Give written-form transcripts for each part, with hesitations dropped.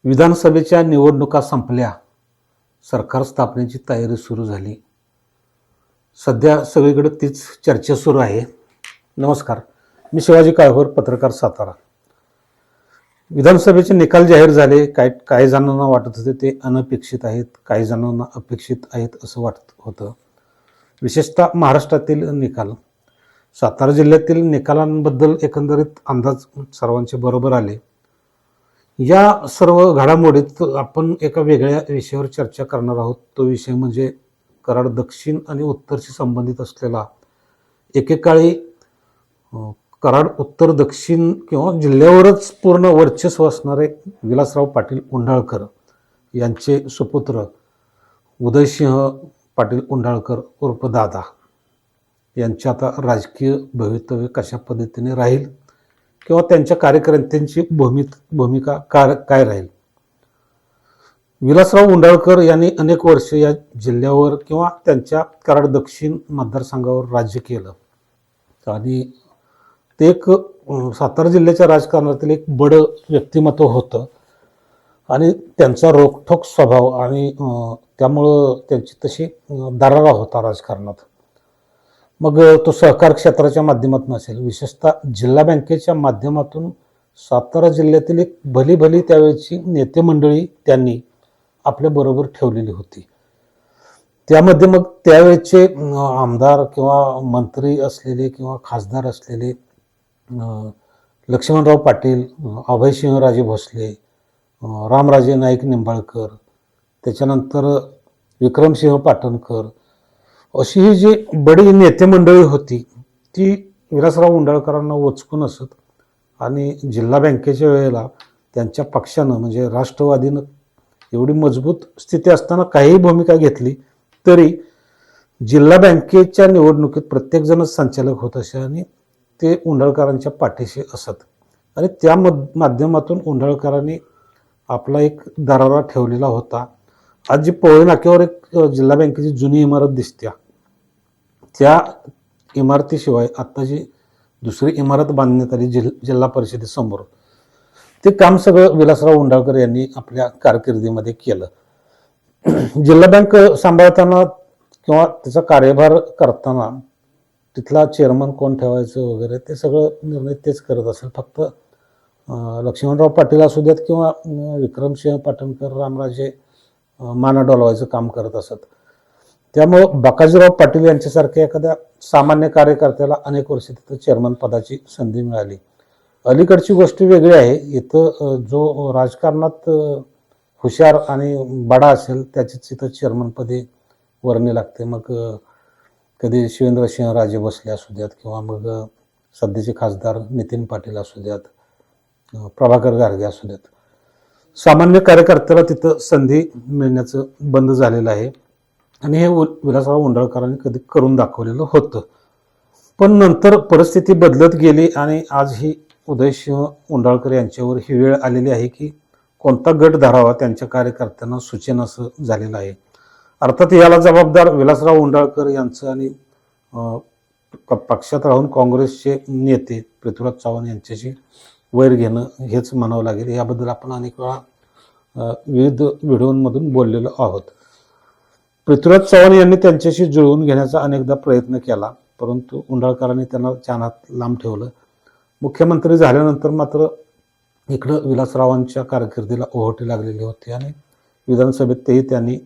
विधानसभेच्या निवडणुका संपल्या, सरकार स्थापनेची तयारी सुरू झाली. सध्या सगळीकडे तीच चर्चा सुरू आहे. नमस्कार, मी शिवाजी काळभोर, पत्रकार, सातारा. विधानसभेचे निकाल जाहीर झाले. काही जणांना वाटत होते ते अनपेक्षित आहेत, काही जणांना अपेक्षित आहेत असं वाटत होतं. विशेषतः महाराष्ट्रातील निकाल, सातारा जिल्ह्यातील निकालांबद्दल एकंदरीत अंदाज सर्वांचे बरोबर आले. या सर्व घडामोडीत आपण एका वेगळ्या विषयावर चर्चा करणार आहोत. तो विषय म्हणजे कराड दक्षिण आणि उत्तरशी संबंधित असलेला, एकेकाळी कराड उत्तर दक्षिण किंवा जिल्ह्यावरच पूर्ण वर्चस्व असणारे विलासराव पाटील उंडाळकर यांचे सुपुत्र उदयसिंह पाटील उंडाळकर उर्फ दादा यांचे आता राजकीय भवितव्य कशा पद्धतीने राहील किंवा त्यांच्या कार्यकर्त्यांची भूमिका काय राहील. विलासराव उंडाळकर यांनी अनेक वर्ष या जिल्ह्यावर किंवा त्यांच्या कराड दक्षिण मतदारसंघावर राज्य केलं आणि ते एक सातारा जिल्ह्याच्या राजकारणातील एक बडं व्यक्तिमत्व होतं आणि त्यांचा रोखठोक स्वभाव आणि त्यामुळं त्यांची तशी दरारा होता राजकारणात. मग तो सहकार क्षेत्राच्या माध्यमातून असेल, विशेषतः जिल्हा बँकेच्या माध्यमातून सातारा जिल्ह्यातील एक भली त्यावेळची नेते मंडळी त्यांनी आपल्याबरोबर ठेवलेली होती. त्यामध्ये मग त्यावेळचे आमदार किंवा मंत्री असलेले किंवा खासदार असलेले लक्ष्मणराव पाटील, अभयसिंहराजे भोसले, रामराजे नाईक निंबाळकर, त्याच्यानंतर विक्रमसिंह पाटणकर, अशी ही जी बडी नेते मंडळी होती ती विलासराव उंडाळकरांना वचकून असत आणि जिल्हा बँकेच्या वेळेला त्यांच्या पक्षानं म्हणजे राष्ट्रवादीनं एवढी मजबूत स्थिती असताना काहीही भूमिका घेतली तरी जिल्हा बँकेच्या निवडणुकीत प्रत्येकजणच संचालक होत असे आणि ते उंडाळकरांच्या पाठीशी असत आणि त्या माध्यमातून उंडाळकरांनी आपला एक दरारा ठेवलेला होता. आज जी पोवई नाक्यावर एक जिल्हा बँकेची जुनी इमारत दिसत्या, त्या इमारतीशिवाय आत्ता जी दुसरी इमारत बांधण्यात आली जिल्हा परिषदेसमोर, ते काम सगळं विलासराव उंडाळकर यांनी आपल्या कारकिर्दीमध्ये केलं. जिल्हा बँक सांभाळताना किंवा त्याचा कार्यभार करताना तिथला चेअरमन कोण ठेवायचं वगैरे ते सगळं निर्णय तेच करत असेल. फक्त लक्ष्मणराव पाटील असू द्यात किंवा विक्रमसिंह पाटणकर, रामराजे माना डोलवायचं काम करत असत. त्यामुळं बाकाजीराव पाटील यांच्यासारख्या एखाद्या सामान्य कार्यकर्त्याला अनेक वर्ष तिथं चेअरमन पदाची संधी मिळाली. अलीकडची गोष्ट वेगळी आहे. इथं जो राजकारणात हुशार आणि बडा असेल त्याचीच इथं चेअरमनपदी वर्णी लागते. मग कधी शिवेंद्रसिंहराजे भोसले असू द्यात किंवा मग सध्याचे खासदार नितीन पाटील असू द्यात, प्रभाकर गारगे असू द्यात, सामान्य कार्यकर्त्याला तिथं संधी मिळण्याचं बंद झालेलं आहे आणि हे विलासराव उंडाळकरांनी कधी करून दाखवलेलं होतं. पण नंतर परिस्थिती बदलत गेली आणि आज ही उदयसिंह उंडाळकर यांच्यावर ही वेळ आलेली आहे की कोणता गट धरावा त्यांच्या कार्यकर्त्यांना सूचना असं झालेलं आहे. अर्थात याला जबाबदार विलासराव उंडाळकर यांचं आणि पक्षात राहून काँग्रेसचे नेते पृथ्वीराज चव्हाण यांच्याशी वैर घेणं हेच म्हणावं लागेल. याबद्दल आपण अनेक वेळा विविध व्हिडिओमधून बोललेलो आहोत. पृथ्वीराज चव्हाण यांनी त्यांच्याशी जुळवून घेण्याचा अनेकदा प्रयत्न केला, परंतु उंडाळकरांनी त्यांना चानात लांब ठेवलं. मुख्यमंत्री झाल्यानंतर मात्र इकडं विलासरावांच्या कारकिर्दीला ओहोटी लागलेली होती आणि विधानसभेतही त्यांनी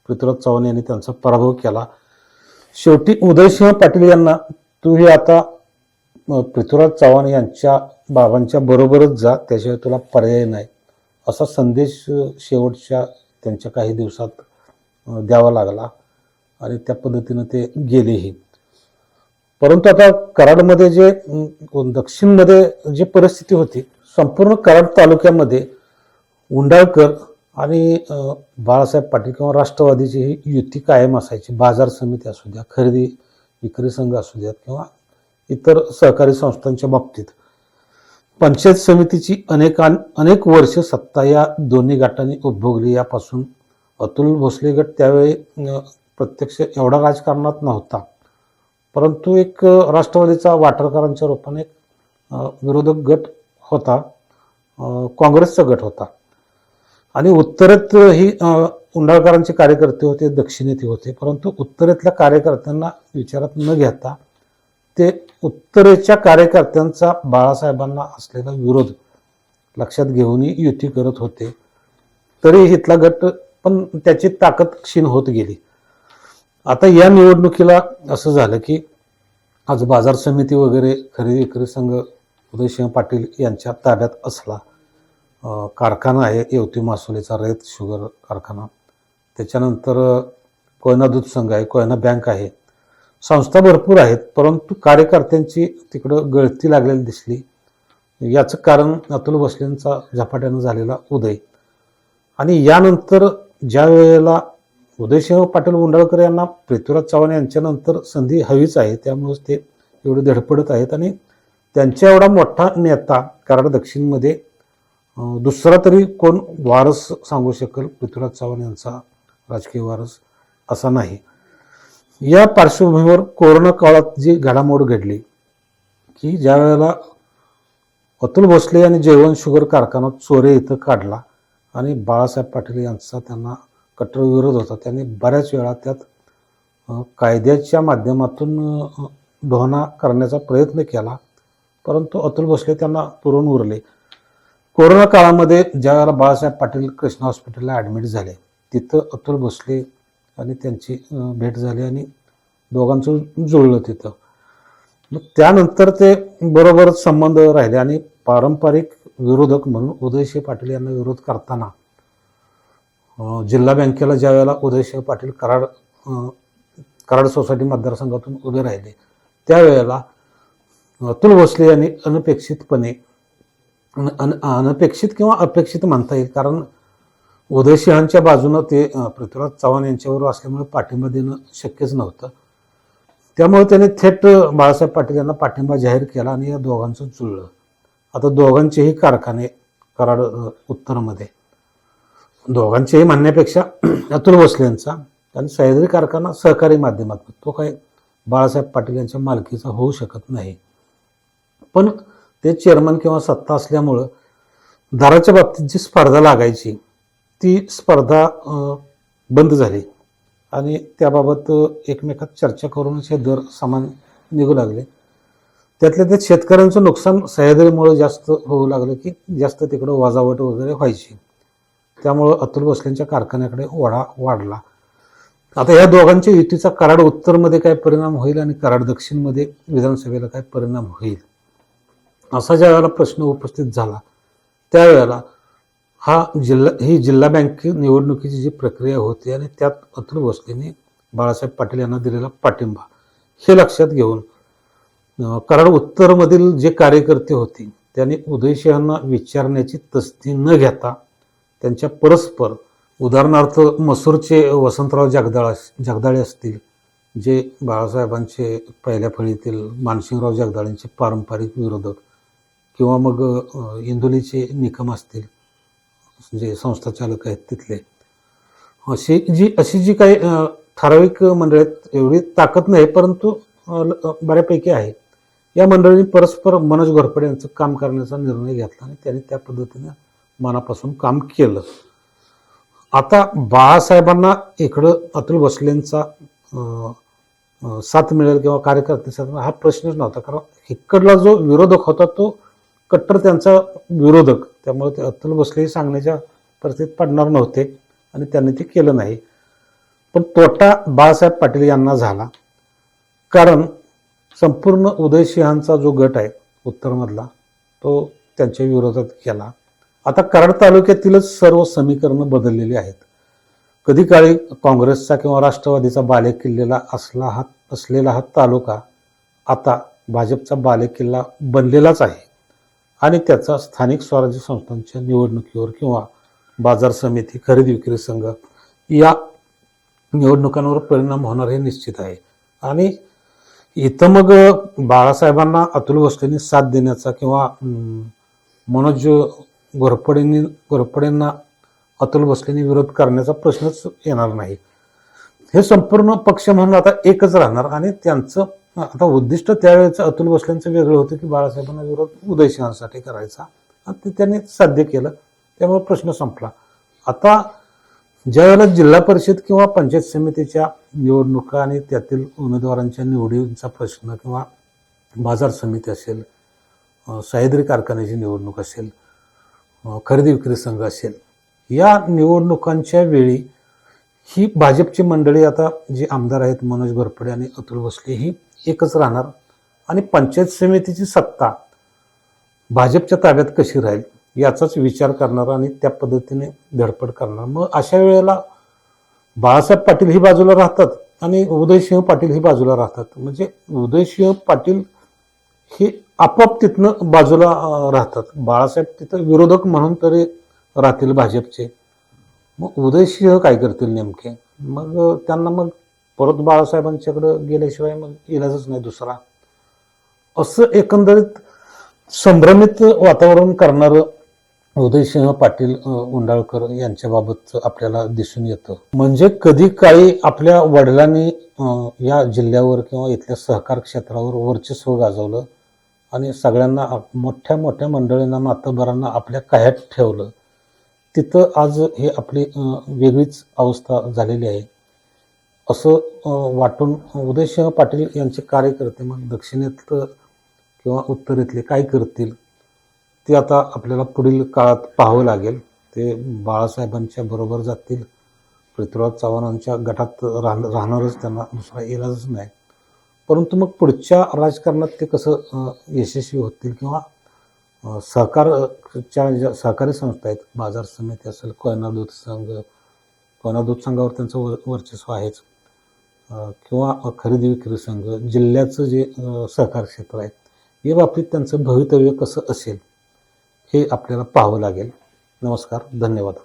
पृथ्वीराज चव्हाण यांनी त्यांचा पराभव केला. शेवटी उदयसिंह पाटील यांना तूही आता पृथ्वीराज चव्हाण यांच्या बाबांच्या बरोबरच जा, त्याशिवाय तुला पर्याय नाही, असा संदेश शेवटच्या त्यांच्या काही दिवसात द्यावा लागला आणि त्या पद्धतीनं ते गेलेही. परंतु आता कराडमध्ये जे दक्षिणमध्ये जी परिस्थिती होती, संपूर्ण कराड तालुक्यामध्ये उंडाळकर आणि बाळासाहेब पाटील किंवा राष्ट्रवादीची ही युती कायम असायची. बाजार समिती असू द्या, खरेदी विक्री संघ असू द्यात किंवा इतर सहकारी संस्थांच्या बाबतीत पंचायत समितीची अनेक वर्ष सत्ता या दोन्ही गटांनी उपभोगली. यापासून अतुल भोसले गट त्यावेळी प्रत्यक्ष एवढा राजकारणात नव्हता, परंतु एक राष्ट्रवादीचा वाटरकरांच्या रूपाने एक विरोधक गट होता, काँग्रेसचा गट होता. आणि उत्तरेत ही उंडाळकरांचे कार्यकर्ते होते, दक्षिणेत होते, परंतु उत्तरेतल्या कार्यकर्त्यांना विचारात न घेता ते उत्तरेच्या कार्यकर्त्यांचा बाळासाहेबांना असलेला विरोध लक्षात घेऊनही युती करत होते. तरी इथला गट पण त्याची ताकद क्षीण होत गेली. आता या निवडणुकीला असं झालं की आज बाजार समिती वगैरे खरेदी विक्री संघ उदयसिंह पाटील यांच्या ताब्यात असला. कारखाना आहे येवती मासोलीचा रयत शुगर कारखाना, त्याच्यानंतर कोयना दूध संघ आहे, कोयना बँक आहे, संस्था भरपूर आहेत, परंतु कार्यकर्त्यांची तिकडं गळती लागलेली दिसली. याचं कारण अतुल भोसलेंचा झपाट्यानं झालेला उदय. आणि यानंतर ज्या वेळेला उदयसिंह पाटील उंडाळकर यांना पृथ्वीराज चव्हाण यांच्यानंतर संधी हवीच आहे, त्यामुळेच ते एवढे धडपडत आहेत. आणि त्यांच्या एवढा मोठा नेता कराड दक्षिणमध्ये दुसरा तरी कोण वारस सांगू शकेल पृथ्वीराज चव्हाण यांचा राजकीय वारस असा नाही. या पार्श्वभूमीवर कोरोना काळात जी घडामोड घडली की ज्या वेळेला अतुल भोसले यांनी जयवंत शुगर कारखाना चोरे इथं काढला आणि बाळासाहेब पाटील यांचा त्यांना कट्टर विरोध होता, त्यांनी बऱ्याच वेळा त्यात कायद्याच्या माध्यमातून ढोना करण्याचा प्रयत्न केला, परंतु अतुल भोसले त्यांना पुरून उरले. कोरोना काळामध्ये ज्या वेळेला बाळासाहेब पाटील कृष्णा हॉस्पिटलला ॲडमिट झाले, तिथं अतुल भोसले आणि त्यांची भेट झाली आणि दोघांचं जुळलं तिथं. मग त्यानंतर ते बरोबरच संबंध राहिले आणि पारंपरिक विरोधक म्हणून उदयसिंह पाटील यांना विरोध करताना जिल्हा बँकेला ज्या वेळेला उदयसिंह पाटील कराड सोसायटी मतदारसंघातून उभे राहिले, त्यावेळेला अतुल भोसले यांनी अनपेक्षितपणे अनपेक्षित किंवा अपेक्षित म्हणता येईल, कारण उदयसिंहांच्या बाजूनं ते पृथ्वीराज चव्हाण यांच्यावर असल्यामुळे पाठिंबा देणं शक्यच नव्हतं. त्यामुळे त्याने थेट बाळासाहेब पाटील यांना पाठिंबा जाहीर केला आणि या दोघांचं जुळलं. आता दोघांचेही कारखाने कराड उत्तरमध्ये, दोघांचेही म्हणण्यापेक्षा अतुल भोसलेंचा आणि सह्याद्री कारखाना सहकारी माध्यमातून, तो काय बाळासाहेब पाटील यांच्या मालकीचा होऊ शकत नाही. पण ते चेअरमन किंवा सत्ता असल्यामुळं दराच्या बाबतीत जी स्पर्धा लागायची ती स्पर्धा बंद झाली आणि त्याबाबत एकमेकात चर्चा करूनच हे दर समान निघू लागले. त्यातल्या त्यात शेतकऱ्यांचं नुकसान सह्याद्रीमुळे जास्त होऊ लागलं की जास्त तिकडं वजावट वगैरे व्हायची, त्यामुळं अतुल भोसलेंच्या कारखान्याकडे ओढा वाढला. आता या दोघांच्या युतीचा कराड उत्तरमध्ये काय परिणाम होईल आणि कराड दक्षिणमध्ये विधानसभेला काय परिणाम होईल असा ज्या वेळेला प्रश्न उपस्थित झाला, त्यावेळेला ही जिल्हा बँक निवडणुकीची जी प्रक्रिया होती आणि त्यात अतुल भोसलेंनी बाळासाहेब पाटील यांना दिलेला पाठिंबा हे लक्षात घेऊन कराड उत्तरमधील जे कार्यकर्ते होते त्यांनी उदयसिंहांना विचारण्याची तस्दी न घेता त्यांच्या परस्पर, उदाहरणार्थ मसूरचे वसंतराव जगदाळे असतील, जे बाळासाहेबांचे पहिल्या फळीतील मानसिंगराव जगदाळेंचे पारंपरिक विरोधक, किंवा मग इंदोलीचे निकम असतील जे संस्थाचालक आहेत तिथले, अशी जी काही ठराविक मंडळी आहेत, एवढी ताकद नाही परंतु बऱ्यापैकी आहे, या मंडळींनी परस्पर मनोज घोरपडे यांचं काम करण्याचा निर्णय घेतला आणि त्यांनी त्या पद्धतीने मनापासून काम केलं. आता बाळासाहेबांना इकडं अतुल भोसलेंचा साथ मिळेल किंवा कार्यकर्ते साथ हा प्रश्नच नव्हता, कारण इकडला जो विरोधक होता तो कट्टर त्यांचा विरोधक, त्यामुळे ते अतुल भोसले सांगण्याच्या परिस्थितीत पडणार नव्हते आणि त्यांनी ते केलं नाही. पण तोटा बाळासाहेब पाटील यांना झाला, कारण संपूर्ण उदयसिंहांचा जो गट आहे उत्तरमधला तो त्यांच्या विरोधात गेला. आता कराड तालुक्यातीलच सर्व समीकरणं बदललेली आहेत. कधी काळी काँग्रेसचा किंवा राष्ट्रवादीचा बालेकिल्ला असलेला हा तालुका आता भाजपचा बालेकिल्ला बनलेलाच आहे आणि त्याचा स्थानिक स्वराज्य संस्थांच्या निवडणुकीवर किंवा बाजार समिती, खरेदी विक्री संघ या निवडणुकांवर परिणाम होणार हे निश्चित आहे. आणि इथं मग बाळासाहेबांना अतुल भोसलेंनी साथ देण्याचा किंवा मनोज घोरपडेंना अतुल भोसलेंनी विरोध करण्याचा प्रश्नच येणार नाही. हे संपूर्ण पक्ष म्हणून आता एकच राहणार आणि त्यांचं आता उद्दिष्ट त्यावेळेचं अतुल भोसलेंचं वेगळं होतं की बाळासाहेबांना विरोध उदयसिंहांसाठी करायचा आणि ते त्यांनी साध्य केलं, त्यामुळे प्रश्न संपला. आता ज्यावेळेला जिल्हा परिषद किंवा पंचायत समितीच्या निवडणुका आणि त्यातील उमेदवारांच्या निवडीचा प्रश्न किंवा बाजार समिती असेल, सह्याद्री कारखान्याची निवडणूक असेल, खरेदी विक्री संघ असेल, या निवडणुकांच्या वेळी ही भाजपची मंडळी आता जी आमदार आहेत मनोज घोरपडे आणि अतुल भोसले ही एकच राहणार आणि पंचायत समितीची सत्ता भाजपच्या ताब्यात कशी राहील याचाच विचार करणार आणि त्या पद्धतीने धडपड करणार. मग अशा वेळेला बाळासाहेब पाटील ही बाजूला राहतात आणि उदयसिंह पाटील ही बाजूला राहतात. म्हणजे उदयसिंह पाटील हे आपोआप तिथनं बाजूला राहतात. बाळासाहेब तिथं विरोधक म्हणून तरी राहतील भाजपचे. मग उदयसिंह काय करतील नेमके? मग त्यांना मग परत बाळासाहेबांच्याकडे गेल्याशिवाय मग इलाजच नाही दुसरा. असं एकंदरीत संभ्रमित वातावरण करणारं उदयसिंह पाटील उंडाळकर यांच्याबाबत आपल्याला दिसून येतं. म्हणजे कधी काळी आपल्या वडिलांनी या जिल्ह्यावर किंवा इथल्या सहकार क्षेत्रावर वर्चस्व गाजवलं आणि सगळ्यांना मोठ्या मोठ्या मंडळींना मातबरांना आपल्या कायात ठेवलं. तिथं आज हे आपली वेगळीच अवस्था झालेली आहे असं वाटून उदयसिंह पाटील यांचे कार्यकर्ते मग दक्षिणेतलं किंवा उत्तरेतले काय करतील ते आता आपल्याला पुढील काळात पाहावं लागेल. ते बाळासाहेबांच्या बरोबर जातील, पृथ्वीराज चव्हाणांच्या गटात राहणारच, त्यांना दुसरा इलाजच नाही. परंतु मग पुढच्या राजकारणात ते कसं यशस्वी होतील किंवा सहकारच्या ज्या सहकारी संस्था आहेत, बाजार समिती असेल, कोयना दूध संघ, कोयना दूध संघावर त्यांचं वर्चस्व आहेच, किंवा खरेदी विक्री संघ, जिल्ह्याचं जे सहकार क्षेत्र आहे या बाबतीत त्यांचं भवितव्य कसं असेल हे आपल्याला पाहावं लागेल. नमस्कार, धन्यवाद.